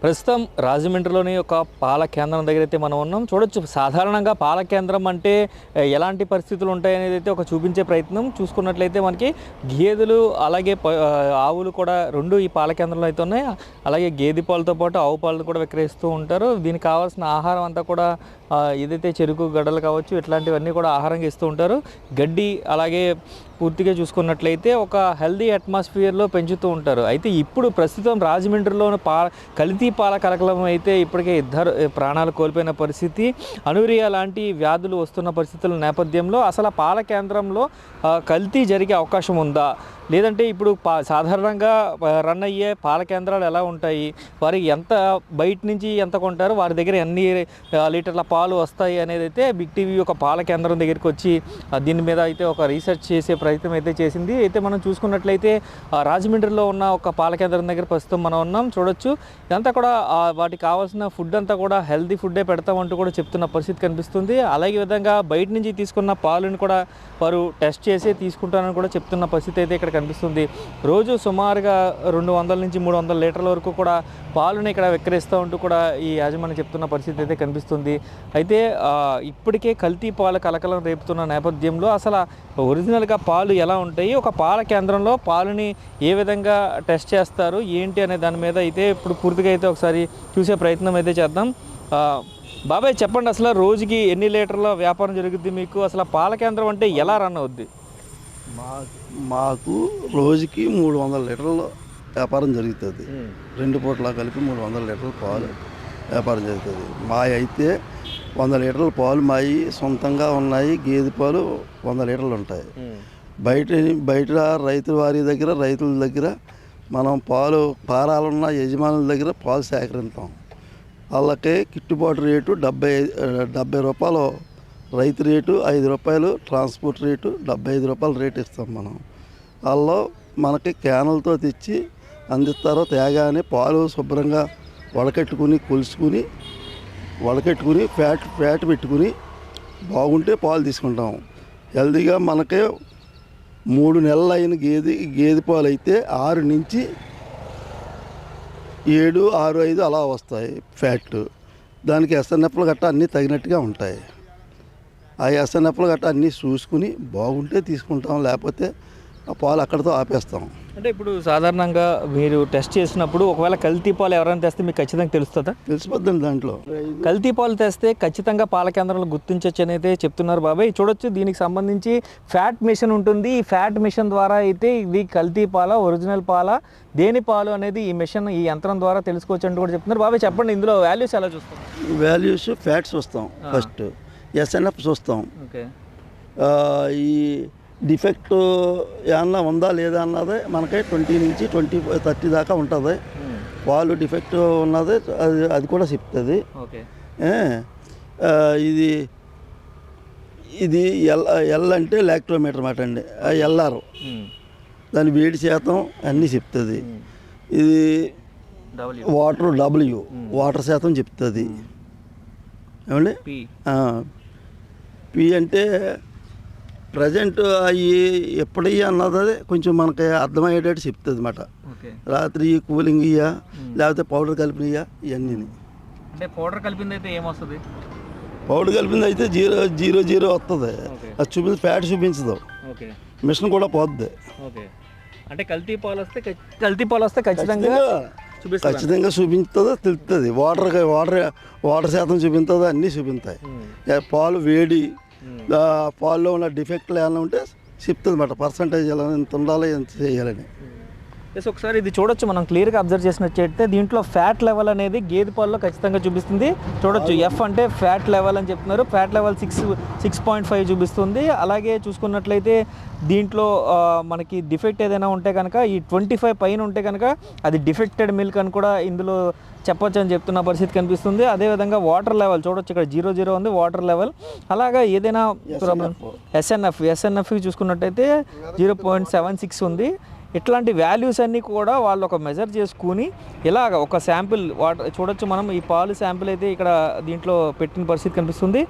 ప్రస్తుతం రాజమండ్రిలోని ఒక పాల కేంద్రం దగ్గర అయితే మనం ఉన్నాం. చూడొచ్చు, సాధారణంగా పాల కేంద్రం అంటే ఎలాంటి పరిస్థితులు ఉంటాయనేది అయితే ఒక చూపించే ప్రయత్నం. చూసుకున్నట్లయితే మనకి గేదెలు అలాగే ఆవులు కూడా రెండు ఈ పాల కేంద్రంలో అయితే ఉన్నాయి. అలాగే గేదె పాలతో పాటు ఆవు పాలను కూడా విక్రయిస్తూ ఉంటారు. దీనికి కావాల్సిన ఆహారం అంతా కూడా ఏదైతే చెరుకు గడ్డలు కావచ్చు ఇట్లాంటివన్నీ కూడా ఆహారంగా ఇస్తూ ఉంటారు. గడ్డి అలాగే పూర్తిగా చూసుకున్నట్లయితే ఒక హెల్దీ అట్మాస్ఫియర్లో పెంచుతూ ఉంటారు. అయితే ఇప్పుడు ప్రస్తుతం రాజమండ్రిలోని కల్తీ పాల కలకలం అయితే ఇప్పటికే ఇద్దరు ప్రాణాలు కోల్పోయిన పరిస్థితి, అనూరియా లాంటి వ్యాధులు వస్తున్న పరిస్థితుల నేపథ్యంలో అసలు పాల కేంద్రంలో కల్తీ జరిగే అవకాశం ఉందా, లేదంటే ఇప్పుడు సాధారణంగా రన్ అయ్యే పాల కేంద్రాలు ఎలా ఉంటాయి, వారికి ఎంత బయట నుంచి ఎంత కొంటారు, వారి దగ్గర ఎన్ని లీటర్ల పాలు వస్తాయి అనేది అయితే బిగ్ టీవీ ఒక పాల కేంద్రం దగ్గరికి వచ్చి దీని మీద అయితే ఒక రీసెర్చ్ చేసే ప్రయత్నం అయితే చేసింది. అయితే మనం చూసుకున్నట్లయితే రాజమండ్రిలో ఉన్న ఒక పాల కేంద్రం దగ్గర ప్రస్తుతం మనం ఉన్నాం. చూడొచ్చు, ఇదంతా కూడా వాటికి కావాల్సిన ఫుడ్ అంతా కూడా హెల్తీ ఫుడ్డే పెడతామంటూ కూడా చెప్తున్న పరిస్థితి కనిపిస్తుంది. అలాగే విధంగా బయట నుంచి తీసుకున్న పాలను కూడా వారు టెస్ట్ చేసి తీసుకుంటారని కూడా చెప్తున్న పరిస్థితి అయితే ఇక్కడ కనిపిస్తుంది. రోజు సుమారుగా 200 నుంచి 300 లీటర్ల వరకు కూడా పాలను ఇక్కడ విక్రయిస్తూ ఉంటూ కూడా ఈ యాజమాన్యం చెప్తున్న పరిస్థితి అయితే కనిపిస్తుంది. అయితే ఇప్పటికే కల్తీ పాల కలకలం రేపుతున్న నేపథ్యంలో అసలు ఒరిజినల్గా పాలు ఎలా ఉంటాయి, ఒక పాల కేంద్రంలో పాలని ఏ విధంగా టెస్ట్ చేస్తారు ఏంటి అనే దాని మీద అయితే ఇప్పుడు పూర్తిగా అయితే ఒకసారి చూసే ప్రయత్నం అయితే చేద్దాం. బాబాయ్, చెప్పండి, అసలు రోజుకి ఎన్ని లీటర్ల వ్యాపారం జరుగుద్ది మీకు? అసలు పాల కేంద్రం అంటే ఎలా రన్ అవుద్ది? మాకు రోజుకి 300 లీటర్ల వ్యాపారం జరుగుతుంది. 2 పూటలా కలిపి 300 లీటర్ల పాలు వ్యాపారం జరుగుతుంది. మావి అయితే 100 లీటర్ల పాలు మావి సొంతంగా ఉన్నాయి. గేదె పాలు 100 లీటర్లు ఉంటాయి. బయట రైతుల దగ్గర మనం పాలు పారాలున్న యజమానుల దగ్గర పాలు సేకరిస్తాం. వాళ్ళకి గిట్టుబాటు రేటు 70 రూపాయలు రైతు రేటు, 5 రూపాయలు ట్రాన్స్పోర్ట్ రేటు, 75 రూపాయల రేటు ఇస్తాం మనం. వాళ్ళు మనకి క్యానులతో తెచ్చి అందిస్తారు. తేగానే పాలు శుభ్రంగా వడకట్టుకుని కొలుసుకుని ఫ్యాట్ పెట్టుకుని బాగుంటే పాలు తీసుకుంటాం. హెల్దీగా మనకి 3 నెలలు అయిన గేదె పాలు అయితే 6 నుంచి 7, 6, 5 అలా వస్తాయి ఫ్యాట్. దానికి ఎస్ఎన్ఎఫ్లు గట్రా అన్నీ తగినట్టుగా ఉంటాయి. ఆ ఎస్ఎన్ఎఫ్లు గట్రా అన్నీ చూసుకుని బాగుంటే తీసుకుంటాం, లేకపోతే ఆ పాలు అక్కడితో ఆపేస్తాం. అంటే ఇప్పుడు సాధారణంగా మీరు టెస్ట్ చేసినప్పుడు ఒకవేళ కల్తీ పాలు ఎవరైనా తెస్తే మీకు ఖచ్చితంగా తెలుస్తుందా? తెలిసిపోద్దండి. దాంట్లో కల్తీ పాలు తెస్తే ఖచ్చితంగా పాల కేంద్రంలో గుర్తించవచ్చు అని అయితే చెప్తున్నారు బాబాయ్. చూడొచ్చు, దీనికి సంబంధించి ఫ్యాట్ మిషన్ ఉంటుంది. ఈ ఫ్యాట్ మిషన్ ద్వారా అయితే ఇది కల్తీ పాల ఒరిజినల్ పాల దేని పాలు అనేది ఈ మిషన్ ఈ యంత్రం ద్వారా తెలుసుకోవచ్చు అంటూ కూడా చెప్తున్నారు. బాబాయ్, చెప్పండి, ఇందులో వాల్యూస్ ఎలా చూస్తాం? వాల్యూస్ ఫ్యాట్స్ చూస్తాం, ఫస్ట్ ఎస్ఎన్ఎఫ్ చూస్తాం. ఓకే, ఈ డిఫెక్ట్ ఏమన్నా ఉందా లేదా అన్నది మనకి 20 నుంచి 30 దాకా ఉంటుంది. పాలు డిఫెక్ట్ ఉన్నది అది కూడా చెప్తుంది. ఓకే, ఇది ఎల్ అంటే లాక్టోమీటర్ మాట అండి. ఎల్ఆర్ దాని వేడి శాతం అన్నీ చెప్తుంది. ఇది వాటర్ శాతం చెప్తుంది. ఏమండి, పి అంటే ప్రజెంట్ అవి ఎప్పుడు అన్నది కొంచెం మనకి అర్థమయ్యేటట్టు చెప్తుంది అన్నమాట. రాత్రి కూలింగ్ ఇయ్యా లేకపోతే పౌడర్ కలిపినయ్యా ఇవన్నీ. అంటే పౌడర్ కలిపింది అయితే ఏమొస్తుంది? పౌడర్ కలిపింది అయితే 0.00 వస్తుంది. అది ఫ్యాట్ చూపించదు. మిషన్ కూడా పోద్ది. అంటే కల్తీ పాలు వస్తే ఖచ్చితంగా చూపించుతుందో తెలుస్తుంది. వాటర్ శాతం చూపించదో అన్నీ చూపిస్తాయి. పాలు వేడి, పాల్లో ఉన్న డిఫెక్ట్లు ఏమైనా ఉంటే చెప్తుంది అన్నమాట. పర్సంటేజ్ ఎలా ఎంత ఉండాలి, ఎంత చేయాలని. ఒకసారి ఇది చూడొచ్చు, మనం క్లియర్గా అబ్జర్వ్ చేసినట్టయితే దీంట్లో ఫ్యాట్ లెవెల్ అనేది గేదె పాల్లో ఖచ్చితంగా చూపిస్తుంది. చూడొచ్చు, ఎఫ్ అంటే ఫ్యాట్ లెవెల్ అని చెప్తున్నారు. ఫ్యాట్ లెవెల్ 6.5 చూపిస్తుంది. అలాగే చూసుకున్నట్లయితే దీంట్లో మనకి డిఫెక్ట్ ఏదైనా ఉంటే కనుక ఈ 25 పైన ఉంటే కనుక అది డిఫెక్టెడ్ మిల్క్ అని కూడా ఇందులో చెప్పొచ్చు అని చెప్తున్న పరిస్థితి కనిపిస్తుంది. అదేవిధంగా వాటర్ లెవెల్ చూడొచ్చు, ఇక్కడ 0.0 ఉంది వాటర్ లెవెల్. అలాగా ఏదైనా ప్రాబ్లం ఎస్ఎన్ఎఫ్ చూసుకున్నట్టయితే 0.76 ఉంది. ఇట్లాంటి వాల్యూస్ అన్నీ కూడా వాళ్ళు ఒక మెజర్ చేసుకుని ఇలాగ ఒక శాంపిల్ వాటర్ చూడొచ్చు మనం. ఈ పాలు శాంపిల్ అయితే ఇక్కడ దీంట్లో పెట్టిన పరిస్థితి కనిపిస్తుంది.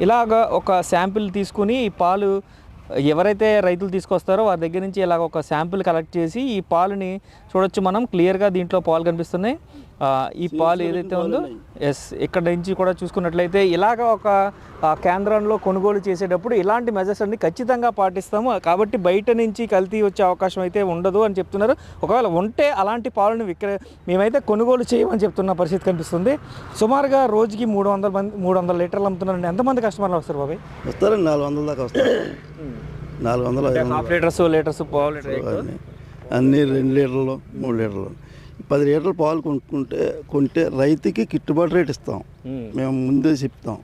ఇలాగ ఒక శాంపిల్ తీసుకుని ఈ పాలు ఎవరైతే రైతులు తీసుకొస్తారో వారి దగ్గర నుంచి ఇలాగ ఒక శాంపిల్ కలెక్ట్ చేసి ఈ పాలని చూడొచ్చు మనం. క్లియర్గా దీంట్లో పాలు కనిపిస్తున్నాయి. ఈ పాలు ఏదైతే ఉందో ఎస్ ఇక్కడ నుంచి కూడా చూసుకున్నట్లయితే ఇలాగ ఒక కేంద్రంలో కొనుగోలు చేసేటప్పుడు ఇలాంటి మెజర్స్ అన్ని ఖచ్చితంగా పాటిస్తాము, కాబట్టి బయట నుంచి కల్తీ వచ్చే అవకాశం అయితే ఉండదు అని చెప్తున్నారు. ఒకవేళ ఉంటే అలాంటి పాలను మేమైతే కొనుగోలు చేయమని చెప్తున్న పరిస్థితి కనిపిస్తుంది. సుమారుగా రోజుకి 300 లీటర్లు అమ్ముతున్నారండి. ఎంతమంది కస్టమర్లు వస్తారు బాబాయ్? వస్తారండి, 400 దాకా వస్తారు. 400 హాఫ్ లీటర్స్ పావు లీటర్ అన్నీ 2 లీటర్లు 3 లీటర్లు 10 లీటర్ల పాలు కొంటే రైతుకి గిట్టుబాటు రేట్ ఇస్తాం. మేము ముందే చెప్తాం,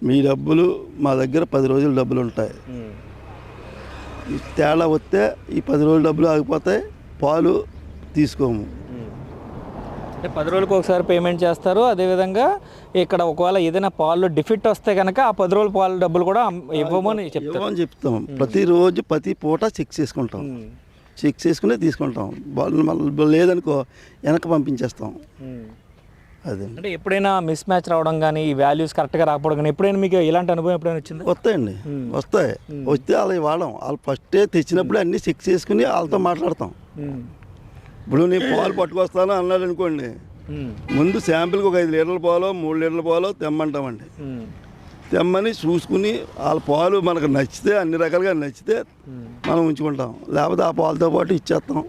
మీ డబ్బులు మా దగ్గర 10 రోజుల డబ్బులు ఉంటాయి. తేడా వస్తే ఈ 10 రోజుల డబ్బులు ఆగిపోతాయి, పాలు తీసుకోము. అంటే 10 రోజులకు ఒకసారి పేమెంట్ చేస్తారు. అదేవిధంగా ఇక్కడ ఒకవేళ ఏదైనా పాలు డిఫిట్ వస్తే కనుక ఆ 10 రోజుల పాలు డబ్బులు కూడా ఇవ్వమని చెప్తాం. ప్రతిరోజు ప్రతి పూట చెక్ చేసుకుంటాం, చెక్ చేసుకునే తీసుకుంటాం. మళ్ళీ లేదనుకో వెనక్కి పంపించేస్తాం. అదే అంటే ఎప్పుడైనా మిస్ మ్యాచ్ రావడం కానీ ఈ వాల్యూస్ కరెక్ట్గా రాకపోవడం కానీ ఎప్పుడైనా మీకు ఇలాంటి అనుభవం ఎప్పుడైనా వచ్చింది? వస్తాయండి, వస్తాయి. వస్తే అలా వాడడం, వాళ్ళు ఫస్టే తెచ్చినప్పుడు అన్నీ చెక్ చేసుకుని వాళ్ళతో మాట్లాడతాం. ఇప్పుడు నేను పాలు పట్టుకొస్తాను అన్నాడు అనుకోండి, ముందు శాంపిల్కి ఒక 5 లీటర్ల పాలో 3 లీటర్ల పాలో తెమ్మంటామండి. తెమ్మని చూసుకుని వాళ్ళ పాలు మనకు నచ్చితే, అన్ని రకాలుగా నచ్చితే మనం ఉంచుకుంటాం, లేకపోతే ఆ పాలతో పాటు ఇచ్చేస్తాం,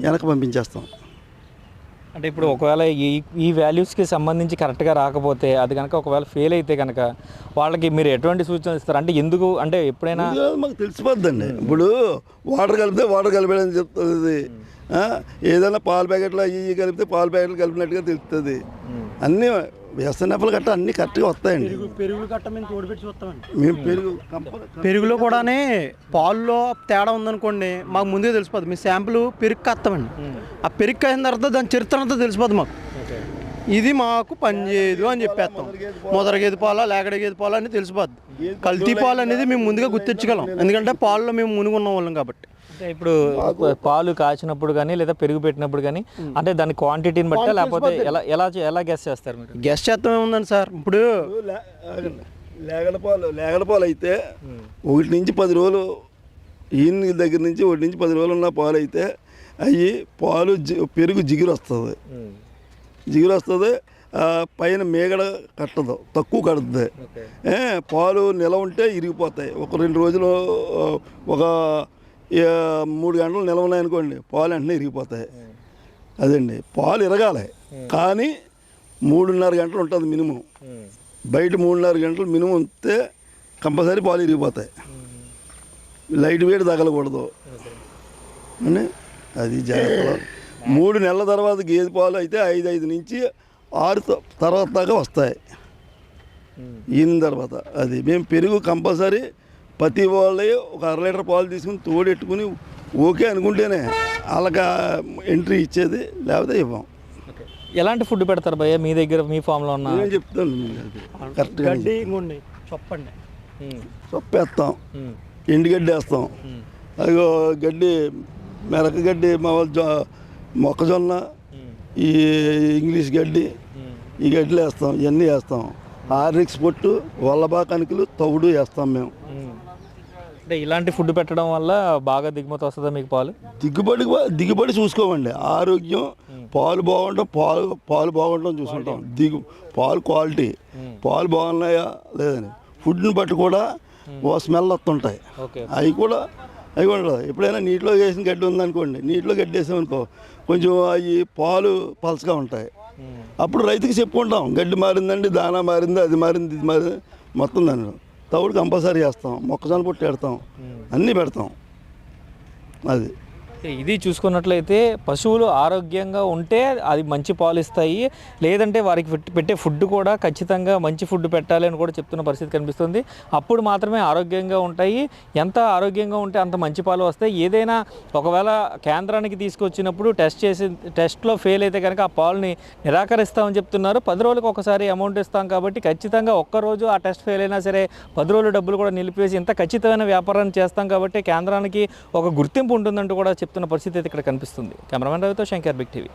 వెనక్కి పంపించేస్తాం. అంటే ఇప్పుడు ఒకవేళ ఈ వాల్యూస్కి సంబంధించి కరెక్ట్గా రాకపోతే అది కనుక ఒకవేళ ఫెయిల్ అయితే కనుక వాళ్ళకి మీరు ఎటువంటి సూచనలు ఇస్తారు? అంటే ఎందుకు, అంటే ఎప్పుడైనా మాకు తెలిసిపోద్దండి. ఇప్పుడు వాటర్ కలిపితే వాటర్ కలిపాడని చెప్తుంది, ఏదైనా పాల ప్యాకెట్లు అవి కలిపితే పాల ప్యాకెట్లు కలిపినట్టుగా తెలుస్తుంది. అన్నీ ఎస్ఎన్ఎఫ్లు గట్ట అన్నీ కరెక్ట్గా వస్తాయండి. పెరుగులు గట్ట మేము తోడుపెట్టి చూస్తామండి. మేము పెరుగులో కూడానే పాల్లో తేడా ఉందనుకోండి మాకు ముందే తెలిసిపోద్ది. మేము శాంపుల్ పెరుగు కత్తామండి. ఆ పెరుగు అయిన తర్వాత దాని చరిత్ర అంతా తెలిసిపోద్ది మాకు. ఇది మాకు పనిచేయదు అని చెప్పేస్తాం. మొదర గేదె పాల లేకడ గేదె పాలు అని తెలిసిపోద్ది. కల్తీ పాలు అనేది మేము ముందుగా గుర్తించగలం, ఎందుకంటే పాలలో మేము మునుగున్న వాళ్ళం కాబట్టి. అంటే ఇప్పుడు పాలు కాచినప్పుడు కానీ లేదా పెరుగు పెట్టినప్పుడు కానీ అంటే దాని క్వాంటిటీని బట్టి లేకపోతే ఎలా గెస్ చేస్తారు మీరు? గెస్ చేస్తాం ఏముందండి సార్, ఇప్పుడు లేగడ పాలు అయితే 1 నుంచి 10 రోజులు ఈయన దగ్గర నుంచి 1 నుంచి 10 రోజులు ఉన్న పాలు అయితే అవి పాలు పెరుగు జిగురు వస్తుంది, పైన మేగడ కట్టదు, తక్కువ కడుతుంది. పాలు నిలవ ఉంటే ఇరిగిపోతాయి. ఒక 2 రోజులు ఒక 3 గంటలు నిలవ ఉన్నాయనుకోండి, పాలు వెంటనే ఇరిగిపోతాయి. అదండి, పాలు ఇరగాలి కానీ 3.5 గంటలు ఉంటుంది మినిమం. బయట 3.5 గంటలు మినిమం ఉంటే కంపల్సరీ పాలు ఇరిగిపోతాయి. లైట్ వేడి తగలకూడదు అని అది జాగ్రత్తలో. 3 నెలల తర్వాత గేదె పాలు అయితే 5 నుంచి 6 తర్వాత దాకా వస్తాయి. ఈయన తర్వాత అది మేము పెరుగు కంపల్సరీ ప్రతి వాళ్ళే ఒక 1/2 లీటర్ పాలు తీసుకుని తోడెట్టుకుని ఓకే అనుకుంటేనే వాళ్ళకి ఎంట్రీ ఇచ్చేది, లేకపోతే ఇవ్వం. ఎలాంటి ఫుడ్ పెడతారు భయ్య మీ దగ్గర, మీ ఫామ్లో ఉన్న? నేను చెప్తాను కరెక్ట్గా. చొప్పండి, చొప్పేస్తాం, ఎండుగడ్డి వేస్తాం, అదిగో గడ్డి మెరక గడ్డి, మొక్కజొన్న, ఈ ఇంగ్లీష్ గడ్డి, ఈ గడ్డిలు వేస్తాం, ఇవన్నీ వేస్తాం. హార్లిక్స్ పొట్టు, వల్లబా కణికలు, తవుడు వేస్తాం మేము. అంటే ఇలాంటి ఫుడ్ పెట్టడం వల్ల బాగా దిగుమతి వస్తుందా మీకు పాలు? దిగుబడి చూసుకోమండి. ఆరోగ్యం, పాలు బాగుంటాం, పాలు బాగుంటాం చూసుకుంటాం. పాలు క్వాలిటీ, పాలు బాగున్నాయా లేదని ఫుడ్ని బట్టి కూడా ఓ స్మెల్ వస్తుంటాయి. అవి కూడా ఎప్పుడైనా నీటిలో వేసిన గడ్డి ఉందనుకోండి, నీటిలో గడ్డి వేసామనుకో కొంచెం అవి పాలు పలసగా ఉంటాయి. అప్పుడు రైతుకి చెప్పుకుంటాం, గడ్డి మారిందండి, దానా మారింది, అది మారింది, ఇది మారింది, మొత్తం దాన్ని తవుడు కంపల్సరీ వేస్తాం, మొక్కజొన్న పొట్టు పెడతాం, అన్నీ పెడతాం. అది ఇది చూసుకున్నట్లయితే పశువులు ఆరోగ్యంగా ఉంటే అది మంచి పాలు ఇస్తాయి, లేదంటే వారికి పెట్టే ఫుడ్ కూడా ఖచ్చితంగా మంచి ఫుడ్ పెట్టాలి అని కూడా చెప్తున్న పరిస్థితి కనిపిస్తుంది. అప్పుడు మాత్రమే ఆరోగ్యంగా ఉంటాయి. ఎంత ఆరోగ్యంగా ఉంటే అంత మంచి పాలు వస్తాయి. ఏదైనా ఒకవేళ కేంద్రానికి తీసుకొచ్చినప్పుడు టెస్ట్లో ఫెయిల్ అయితే కనుక ఆ పాలుని నిరాకరిస్తామని చెప్తున్నారు. 10 రోజులకు ఒకసారి అమౌంట్ ఇస్తాం కాబట్టి ఖచ్చితంగా ఒక్కరోజు ఆ టెస్ట్ ఫెయిల్ అయినా సరే 10 రోజులు డబ్బులు కూడా నిలిపివేసి ఇంత ఖచ్చితమైన వ్యాపారాన్ని చేస్తాం కాబట్టి కేంద్రానికి ఒక గుర్తింపు ఉంటుందంటూ కూడా చెప్తున్న పరిస్థితి అయితే ఇక్కడ కనిపిస్తుంది. కెమెరామెన్ రవితో శంకర్, బిగ్ టీవీ.